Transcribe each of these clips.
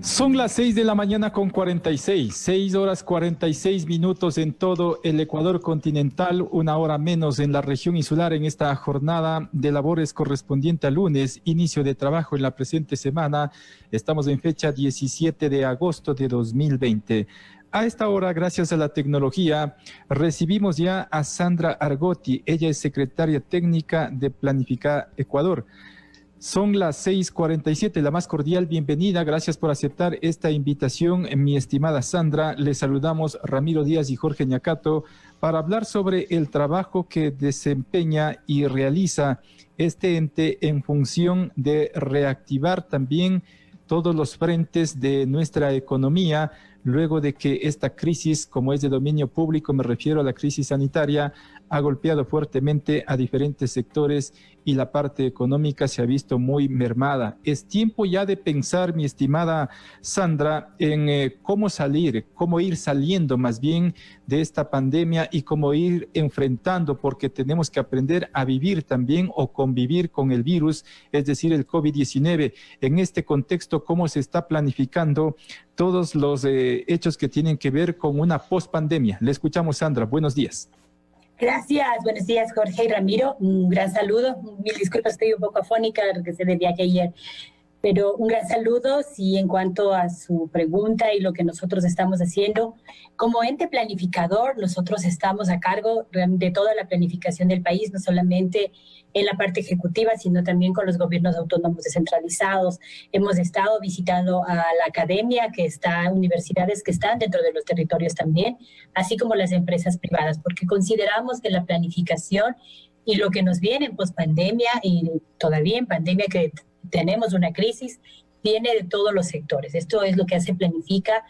Son las 6 de la mañana con 46, 6 horas 46 minutos en todo el Ecuador continental, una hora menos en la región insular en esta jornada de labores correspondiente al lunes, inicio de trabajo en la presente semana. Estamos en fecha 17 de agosto de 2020. A esta hora, gracias a la tecnología, recibimos ya a Sandra Argotti. Ella es secretaria técnica de Planifica Ecuador. Son las 6:47, la más cordial bienvenida. Gracias por aceptar esta invitación, mi estimada Sandra. Les saludamos Ramiro Díaz y Jorge Ñacato para hablar sobre el trabajo que desempeña y realiza este ente en función de reactivar también todos los frentes de nuestra economía, luego de que esta crisis, como es de dominio público, me refiero a la crisis sanitaria, ha golpeado fuertemente a diferentes sectores y la parte económica se ha visto muy mermada. Es tiempo ya de pensar, mi estimada Sandra, en cómo salir, cómo ir saliendo más bien de esta pandemia y cómo ir enfrentando, porque tenemos que aprender a vivir también o convivir con el virus, es decir, el COVID-19. En este contexto, ¿cómo se está planificando todos los hechos que tienen que ver con una pospandemia? Le escuchamos, Sandra. Buenos días. Gracias, buenos días Jorge y Ramiro, un gran saludo, mil disculpas, estoy un poco afónica porque se de viaje ayer, pero un gran saludo. Sí, en cuanto a su pregunta y lo que nosotros estamos haciendo, como ente planificador, nosotros estamos a cargo de toda la planificación del país, no solamente en la parte ejecutiva, sino también con los gobiernos autónomos descentralizados. Hemos estado visitando a la academia, universidades que están dentro de los territorios también, así como las empresas privadas, porque consideramos que la planificación y lo que nos viene en pospandemia y todavía en pandemia, que tenemos una crisis, viene de todos los sectores. Esto es lo que hace Planifica,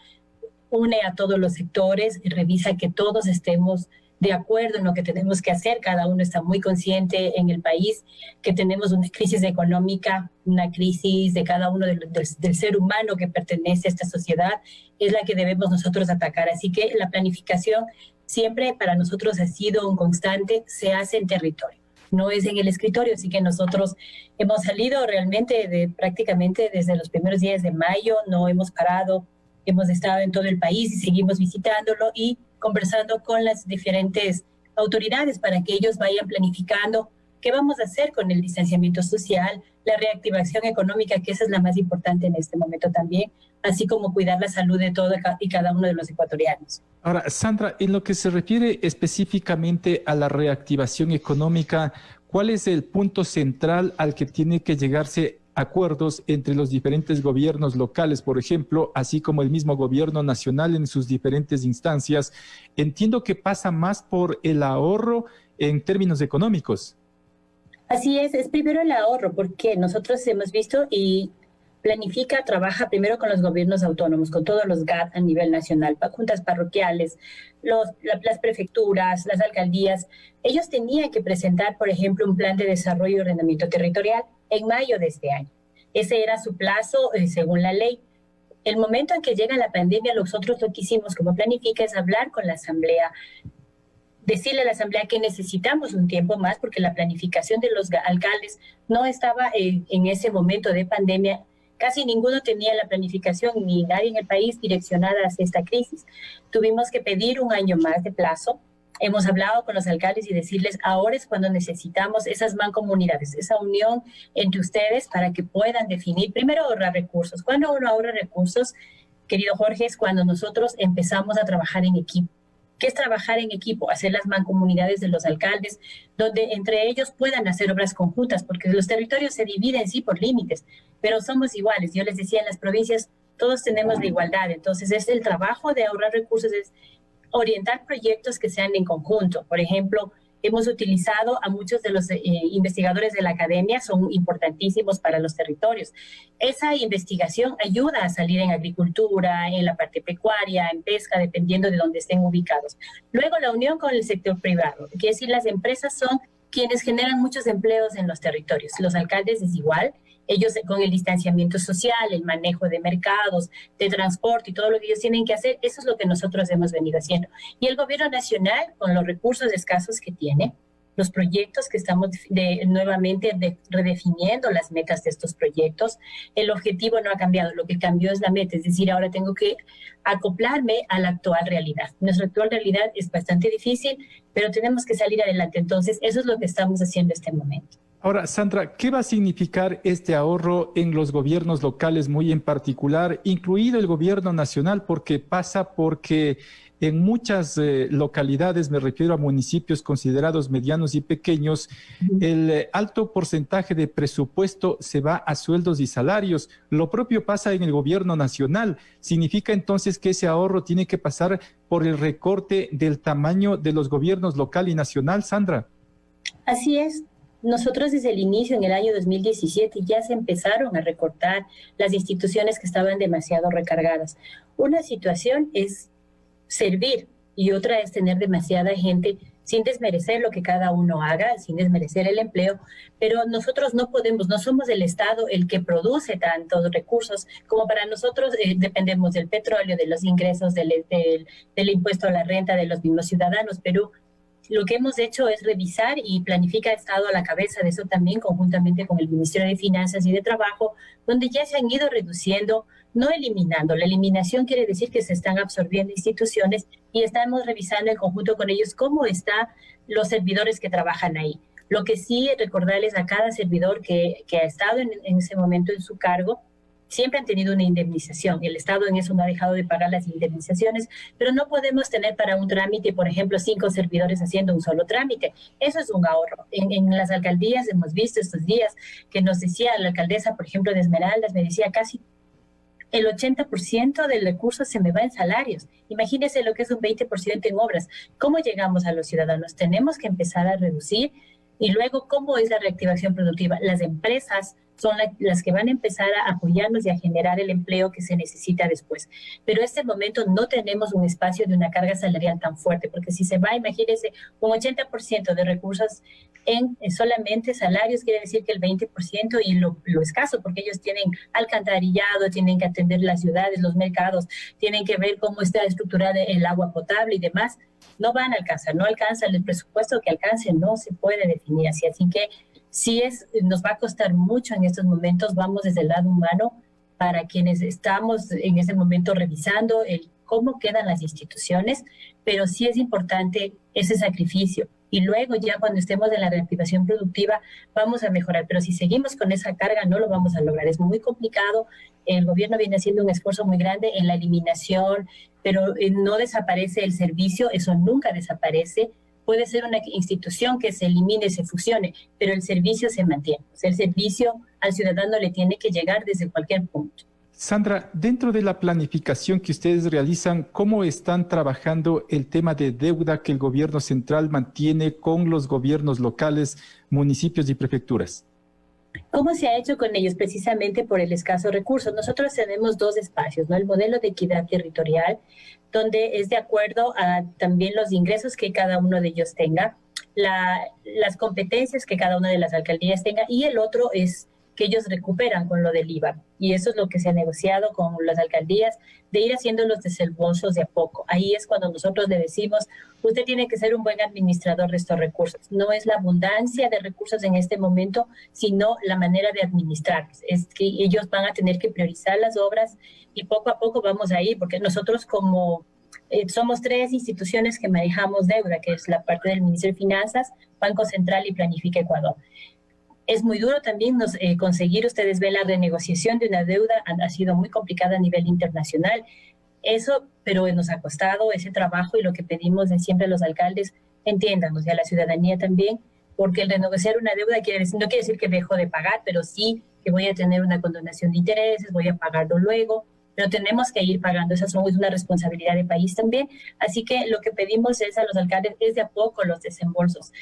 une a todos los sectores y revisa que todos estemos de acuerdo en lo que tenemos que hacer. Cada uno está muy consciente en el país que tenemos una crisis económica, una crisis de cada uno del ser humano que pertenece a esta sociedad, es la que debemos nosotros atacar. Así que la planificación siempre para nosotros ha sido un constante, se hace en territorio, no es en el escritorio. Así que nosotros hemos salido realmente prácticamente desde los primeros días de mayo, no hemos parado, hemos estado en todo el país y seguimos visitándolo y conversando con las diferentes autoridades para que ellos vayan planificando qué vamos a hacer con el distanciamiento social, la reactivación económica, que esa es la más importante en este momento también, así como cuidar la salud de todo y cada uno de los ecuatorianos. Ahora, Sandra, en lo que se refiere específicamente a la reactivación económica, ¿cuál es el punto central al que tiene que llegarse acuerdos entre los diferentes gobiernos locales, por ejemplo, así como el mismo gobierno nacional en sus diferentes instancias? Entiendo que pasa más por el ahorro en términos económicos. Así es primero el ahorro, porque nosotros hemos visto y Planifica trabaja primero con los gobiernos autónomos, con todos los GAT a nivel nacional, juntas parroquiales, las prefecturas, las alcaldías. Ellos tenían que presentar, por ejemplo, un plan de desarrollo y ordenamiento territorial en mayo de este año. Ese era su plazo según la ley. El momento en que llega la pandemia, nosotros lo que hicimos como Planifica es hablar con la asamblea, decirle a la asamblea que necesitamos un tiempo más porque la planificación de los alcaldes no estaba en ese momento de pandemia. Casi ninguno tenía la planificación, ni nadie en el país direccionada hacia esta crisis. Tuvimos que pedir un año más de plazo. Hemos hablado con los alcaldes y decirles, ahora es cuando necesitamos esas mancomunidades, esa unión entre ustedes para que puedan definir, primero ahorrar recursos. Cuando uno ahorra recursos, querido Jorge, es cuando nosotros empezamos a trabajar en equipo. ¿Qué es trabajar en equipo? Hacer las mancomunidades de los alcaldes, donde entre ellos puedan hacer obras conjuntas, porque los territorios se dividen, sí, por límites, pero somos iguales. Yo les decía, en las provincias todos tenemos la igualdad. Entonces, es el trabajo de ahorrar recursos, es orientar proyectos que sean en conjunto. Por ejemplo, hemos utilizado a muchos de los investigadores de la academia, son importantísimos para los territorios. Esa investigación ayuda a salir en agricultura, en la parte pecuaria, en pesca, dependiendo de dónde estén ubicados. Luego, la unión con el sector privado, quiere decir, las empresas son quienes generan muchos empleos en los territorios. Los alcaldes es igual. Ellos con el distanciamiento social, el manejo de mercados, de transporte y todo lo que ellos tienen que hacer, eso es lo que nosotros hemos venido haciendo. Y el gobierno nacional, con los recursos escasos que tiene, los proyectos que estamos nuevamente redefiniendo las metas de estos proyectos. El objetivo no ha cambiado, lo que cambió es la meta, es decir, ahora tengo que acoplarme a la actual realidad. Nuestra actual realidad es bastante difícil, pero tenemos que salir adelante. Entonces, eso es lo que estamos haciendo en este momento. Ahora, Sandra, ¿qué va a significar este ahorro en los gobiernos locales, muy en particular, incluido el gobierno nacional? Porque en muchas localidades, me refiero a municipios considerados medianos y pequeños, el alto porcentaje de presupuesto se va a sueldos y salarios. Lo propio pasa en el gobierno nacional. ¿Significa entonces que ese ahorro tiene que pasar por el recorte del tamaño de los gobiernos local y nacional, Sandra? Así es. Nosotros desde el inicio, en el año 2017, ya se empezaron a recortar las instituciones que estaban demasiado recargadas. Una situación es servir y otra es tener demasiada gente sin desmerecer lo que cada uno haga, sin desmerecer el empleo, pero nosotros no podemos, no somos el Estado el que produce tantos recursos como para nosotros dependemos del petróleo, de los ingresos, del impuesto a la renta de los mismos ciudadanos, pero lo que hemos hecho es revisar y planificar, ha estado a la cabeza de eso también conjuntamente con el Ministerio de Finanzas y de Trabajo, donde ya se han ido reduciendo, no eliminando. La eliminación quiere decir que se están absorbiendo instituciones y estamos revisando en conjunto con ellos cómo están los servidores que trabajan ahí. Lo que sí recordarles a cada servidor que ha estado en ese momento en su cargo, siempre han tenido una indemnización. El Estado en eso no ha dejado de pagar las indemnizaciones, pero no podemos tener para un trámite, por ejemplo, 5 servidores haciendo un solo trámite. Eso es un ahorro. En las alcaldías hemos visto estos días que nos decía la alcaldesa, por ejemplo, de Esmeraldas, me decía casi el 80% del recurso se me va en salarios. Imagínense lo que es un 20% en obras. ¿Cómo llegamos a los ciudadanos? Tenemos que empezar a reducir. Y luego, ¿cómo es la reactivación productiva? Las empresas son las que van a empezar a apoyarnos y a generar el empleo que se necesita después. Pero en este momento no tenemos un espacio de una carga salarial tan fuerte, porque si se va, imagínense, un 80% de recursos en solamente salarios, quiere decir que el 20% y lo escaso, porque ellos tienen alcantarillado, tienen que atender las ciudades, los mercados, tienen que ver cómo está estructurada el agua potable y demás, no van a alcanzar, no alcanzan el presupuesto que alcance, no se puede definir así. Así que nos va a costar mucho en estos momentos, vamos desde el lado humano para quienes estamos en ese momento revisando cómo quedan las instituciones, pero sí es importante ese sacrificio. Y luego ya cuando estemos en la reactivación productiva vamos a mejorar, pero si seguimos con esa carga no lo vamos a lograr, es muy complicado. El gobierno viene haciendo un esfuerzo muy grande en la eliminación, pero no desaparece el servicio, eso nunca desaparece. Puede ser una institución que se elimine, se fusione, pero el servicio se mantiene. O sea, el servicio al ciudadano le tiene que llegar desde cualquier punto. Sandra, dentro de la planificación que ustedes realizan, ¿cómo están trabajando el tema de deuda que el gobierno central mantiene con los gobiernos locales, municipios y prefecturas? ¿Cómo se ha hecho con ellos? Precisamente por el escaso recurso. Nosotros tenemos 2 espacios, ¿no? El modelo de equidad territorial, donde es de acuerdo a también los ingresos que cada uno de ellos tenga, las competencias que cada una de las alcaldías tenga, y el otro es que ellos recuperan con lo del IVA. Y eso es lo que se ha negociado con las alcaldías, de ir haciendo los desembolsos de a poco. Ahí es cuando nosotros le decimos, usted tiene que ser un buen administrador de estos recursos. No es la abundancia de recursos en este momento, sino la manera de administrarlos. Es que ellos van a tener que priorizar las obras y poco a poco vamos a ir, porque nosotros somos 3 instituciones que manejamos deuda, que es la parte del Ministerio de Finanzas, Banco Central y Planifica Ecuador. Es muy duro también conseguir, ustedes ven la renegociación de una deuda, ha sido muy complicada a nivel internacional. Eso, pero nos ha costado ese trabajo y lo que pedimos es siempre a los alcaldes, entiéndanos, y a la ciudadanía también, porque el renegociar una deuda no quiere decir que dejo de pagar, pero sí que voy a tener una condonación de intereses, voy a pagarlo luego, pero tenemos que ir pagando, esa es una responsabilidad de país también, así que lo que pedimos es a los alcaldes es de a poco los desembolsos.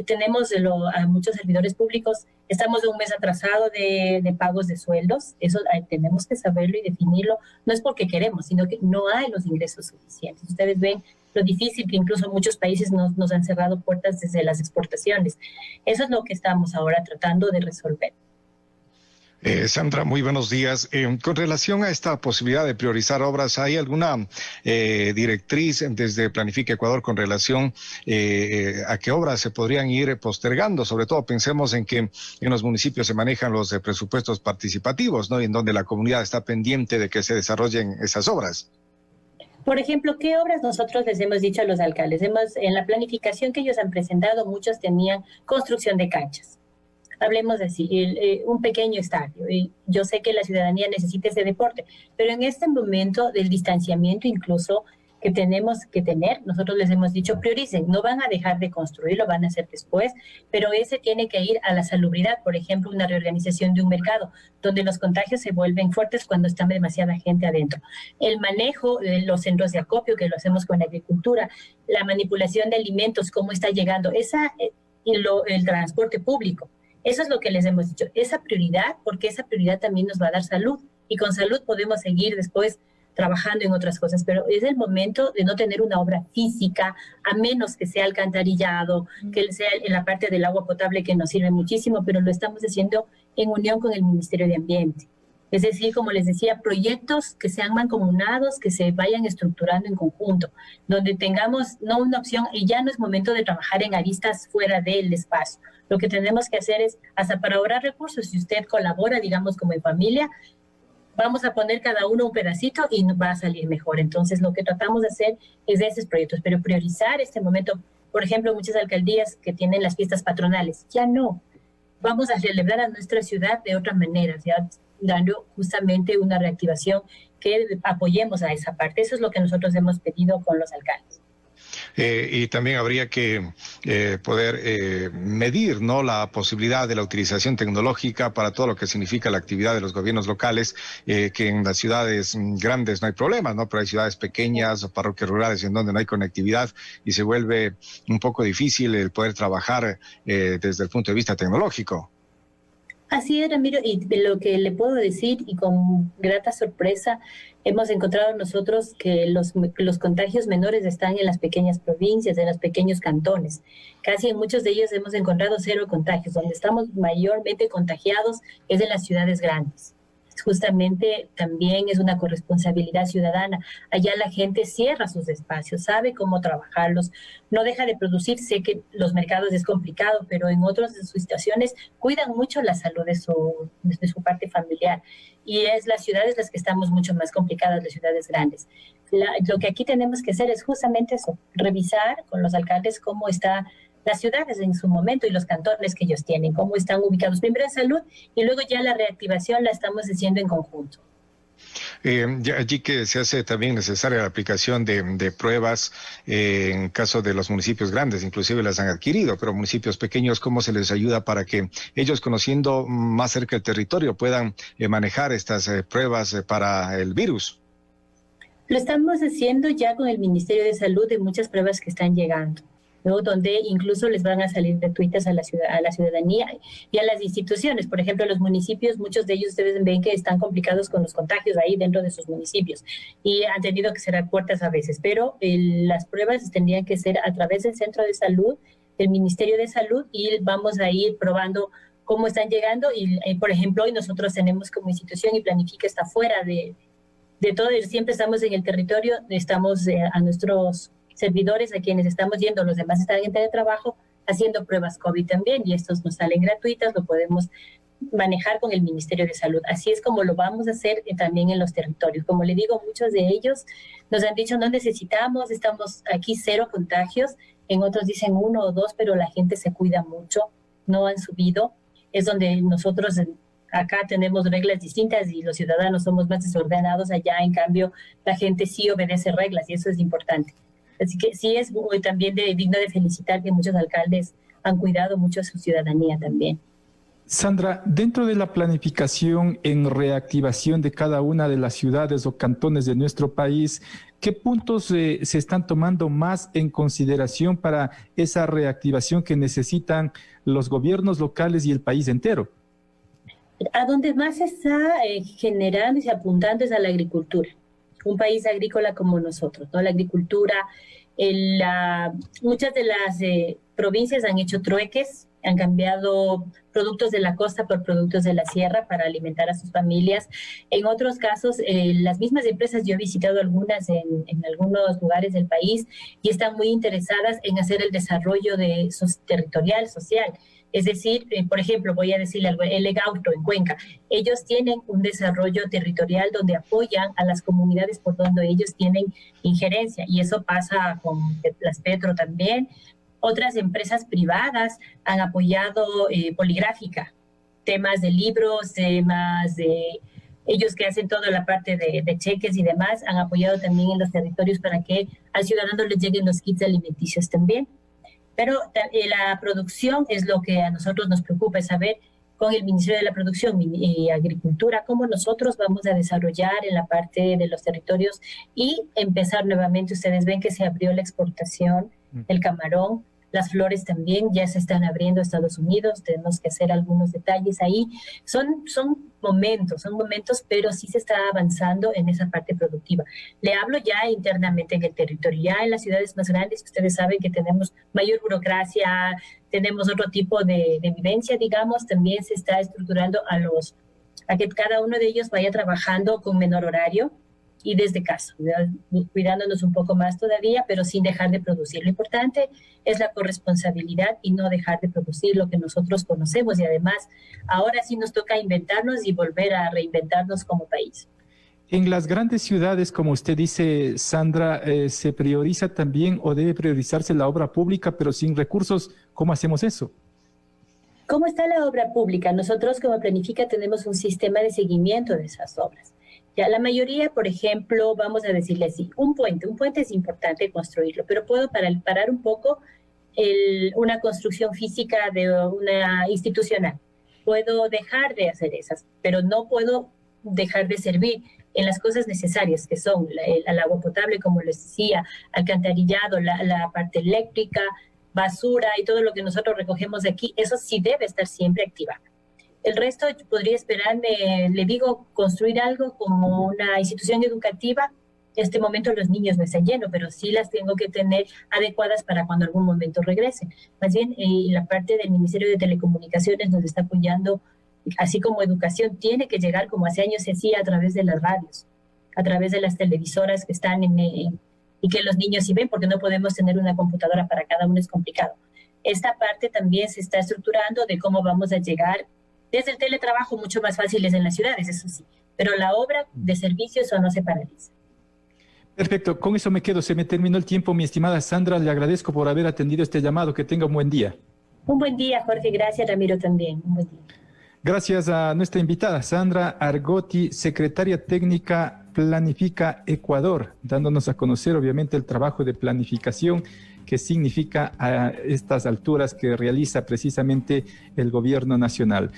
Tenemos a muchos servidores públicos, estamos de un mes atrasado de pagos de sueldos, eso tenemos que saberlo y definirlo, no es porque queremos, sino que no hay los ingresos suficientes. Ustedes ven lo difícil que incluso muchos países nos han cerrado puertas desde las exportaciones. Eso es lo que estamos ahora tratando de resolver. Sandra, muy buenos días. Con relación a esta posibilidad de priorizar obras, ¿hay alguna directriz desde Planifica Ecuador con relación a qué obras se podrían ir postergando? Sobre todo pensemos en que en los municipios se manejan los presupuestos participativos, ¿no? Y en donde la comunidad está pendiente de que se desarrollen esas obras. Por ejemplo, ¿qué obras nosotros les hemos dicho a los alcaldes? En la planificación que ellos han presentado, muchos tenían construcción de canchas. Hablemos así, un pequeño estadio. Y yo sé que la ciudadanía necesita ese deporte, pero en este momento del distanciamiento incluso que tenemos que tener, nosotros les hemos dicho prioricen, no van a dejar de construir, lo van a hacer después, pero ese tiene que ir a la salubridad, por ejemplo, una reorganización de un mercado, donde los contagios se vuelven fuertes cuando está demasiada gente adentro. El manejo de los centros de acopio, que lo hacemos con la agricultura, la manipulación de alimentos, cómo está llegando, el transporte público. Eso es lo que les hemos dicho, esa prioridad, porque esa prioridad también nos va a dar salud y con salud podemos seguir después trabajando en otras cosas, pero es el momento de no tener una obra física, a menos que sea alcantarillado, que sea en la parte del agua potable que nos sirve muchísimo, pero lo estamos haciendo en unión con el Ministerio de Ambiente. Es decir, como les decía, proyectos que sean mancomunados, que se vayan estructurando en conjunto, donde tengamos no una opción y ya no es momento de trabajar en aristas fuera del espacio. Lo que tenemos que hacer es, hasta para ahorrar recursos, si usted colabora, digamos, como en familia, vamos a poner cada uno un pedacito y va a salir mejor. Entonces, lo que tratamos de hacer es de esos proyectos, pero priorizar este momento. Por ejemplo, muchas alcaldías que tienen las fiestas patronales, ya no. Vamos a celebrar a nuestra ciudad de otra manera, ya dando justamente una reactivación que apoyemos a esa parte. Eso es lo que nosotros hemos pedido con los alcaldes. Y también habría que poder medir, ¿no?, la posibilidad de la utilización tecnológica para todo lo que significa la actividad de los gobiernos locales, que en las ciudades grandes no hay problemas, ¿no? Pero hay ciudades pequeñas o parroquias rurales en donde no hay conectividad y se vuelve un poco difícil el poder trabajar desde el punto de vista tecnológico. Así es, Ramiro, y lo que le puedo decir, y con grata sorpresa, hemos encontrado nosotros que los contagios menores están en las pequeñas provincias, en los pequeños cantones. Casi en muchos de ellos hemos encontrado 0 contagios. Donde estamos mayormente contagiados es en las ciudades grandes. Justamente también es una corresponsabilidad ciudadana. Allá la gente cierra sus espacios, sabe cómo trabajarlos, no deja de producir. Sé que los mercados es complicado, pero en otras de sus situaciones cuidan mucho la salud de su parte familiar. Y es las ciudades las que estamos mucho más complicadas, las ciudades grandes. Lo que aquí tenemos que hacer es justamente eso, revisar con los alcaldes cómo está las ciudades en su momento y los cantones que ellos tienen, cómo están ubicados, primero en salud y luego ya la reactivación la estamos haciendo en conjunto. Allí que se hace también necesaria la aplicación de pruebas en caso de los municipios grandes, inclusive las han adquirido, pero municipios pequeños, ¿cómo se les ayuda para que ellos, conociendo más cerca el territorio, puedan manejar estas pruebas para el virus? Lo estamos haciendo ya con el Ministerio de Salud de muchas pruebas que están llegando, ¿no? Donde incluso les van a salir gratuitas a la ciudadanía y a las instituciones. Por ejemplo, los municipios, muchos de ellos ustedes ven que están complicados con los contagios ahí dentro de sus municipios y han tenido que cerrar puertas a veces, pero las pruebas tendrían que ser a través del Centro de Salud, del Ministerio de Salud, y vamos a ir probando cómo están llegando. Y por ejemplo, hoy nosotros tenemos como institución, y Planifica está fuera de todo, siempre estamos en el territorio, estamos a nuestros servidores a quienes estamos yendo, los demás están en teletrabajo haciendo pruebas COVID también, y estos nos salen gratuitas, lo podemos manejar con el Ministerio de Salud. Así es como lo vamos a hacer también en los territorios. Como le digo, muchos de ellos nos han dicho no necesitamos, estamos aquí 0 contagios, en otros dicen 1 o 2, pero la gente se cuida mucho, no han subido. Es donde nosotros acá tenemos reglas distintas y los ciudadanos somos más desordenados. Allá, en cambio, la gente sí obedece reglas y eso es importante. Así que sí es también digno de felicitar que muchos alcaldes han cuidado mucho a su ciudadanía también. Sandra, dentro de la planificación en reactivación de cada una de las ciudades o cantones de nuestro país, ¿qué puntos se están tomando más en consideración para esa reactivación que necesitan los gobiernos locales y el país entero? A donde más se está generando y se apuntando es a la agricultura. Un país agrícola como nosotros, ¿no? La agricultura, muchas de las provincias han hecho trueques han cambiado productos de la costa por productos de la sierra para alimentar a sus familias. En otros casos, las mismas empresas, yo he visitado algunas en algunos lugares del país y están muy interesadas en hacer el desarrollo territorial, social. Es decir, por ejemplo, voy a decirle algo, el Egauto en Cuenca, ellos tienen un desarrollo territorial donde apoyan a las comunidades por donde ellos tienen injerencia, y eso pasa con las Petro también. Otras empresas privadas han apoyado Poligráfica, temas de libros, temas de ellos que hacen toda la parte de cheques y demás, han apoyado también en los territorios para que al ciudadano les lleguen los kits alimenticios también. Pero la producción es lo que a nosotros nos preocupa, es saber con el Ministerio de la Producción y Agricultura cómo nosotros vamos a desarrollar en la parte de los territorios y empezar nuevamente. Ustedes ven que se abrió la exportación del camarón, las flores también ya se están abriendo a Estados Unidos, tenemos que hacer algunos detalles ahí. Son momentos, pero sí se está avanzando en esa parte productiva. Le hablo ya internamente en el territorio, ya en las ciudades más grandes, ustedes saben que tenemos mayor burocracia, tenemos otro tipo de vivencia, digamos, también se está estructurando a que cada uno de ellos vaya trabajando con menor horario y desde casa, cuidándonos un poco más todavía, pero sin dejar de producir. Lo importante es la corresponsabilidad y no dejar de producir lo que nosotros conocemos, y además ahora sí nos toca inventarnos y volver a reinventarnos como país. En las grandes ciudades, como usted dice, Sandra, se prioriza también o debe priorizarse la obra pública, pero sin recursos. ¿Cómo hacemos eso? ¿Cómo está la obra pública? Nosotros como Planifica tenemos un sistema de seguimiento de esas obras. Ya la mayoría, por ejemplo, vamos a decirle así, un puente es importante construirlo, pero puedo parar un poco una construcción física de una institucional. Puedo dejar de hacer esas, pero no puedo dejar de servir en las cosas necesarias, que son el agua potable, como les decía, alcantarillado, la parte eléctrica, basura y todo lo que nosotros recogemos aquí. Eso sí debe estar siempre activado. El resto podría esperarme, le digo, construir algo como una institución educativa. En este momento los niños no están llenos, pero sí las tengo que tener adecuadas para cuando algún momento regresen. Más bien, la parte del Ministerio de Telecomunicaciones nos está apoyando, así como educación tiene que llegar, como hace años se hacía, a través de las radios, a través de las televisoras que están y que los niños sí ven, porque no podemos tener una computadora para cada uno, es complicado. Esta parte también se está estructurando de cómo vamos a llegar desde el teletrabajo, mucho más fáciles en las ciudades, eso sí, pero la obra de servicio, eso no se paraliza. Perfecto, con eso me quedo, se me terminó el tiempo, mi estimada Sandra, le agradezco por haber atendido este llamado, que tenga un buen día. Un buen día, Jorge, gracias, Ramiro, también, un buen día. Gracias a nuestra invitada, Sandra Argotti, secretaria técnica Planifica Ecuador, dándonos a conocer obviamente el trabajo de planificación que significa a estas alturas que realiza precisamente el gobierno nacional.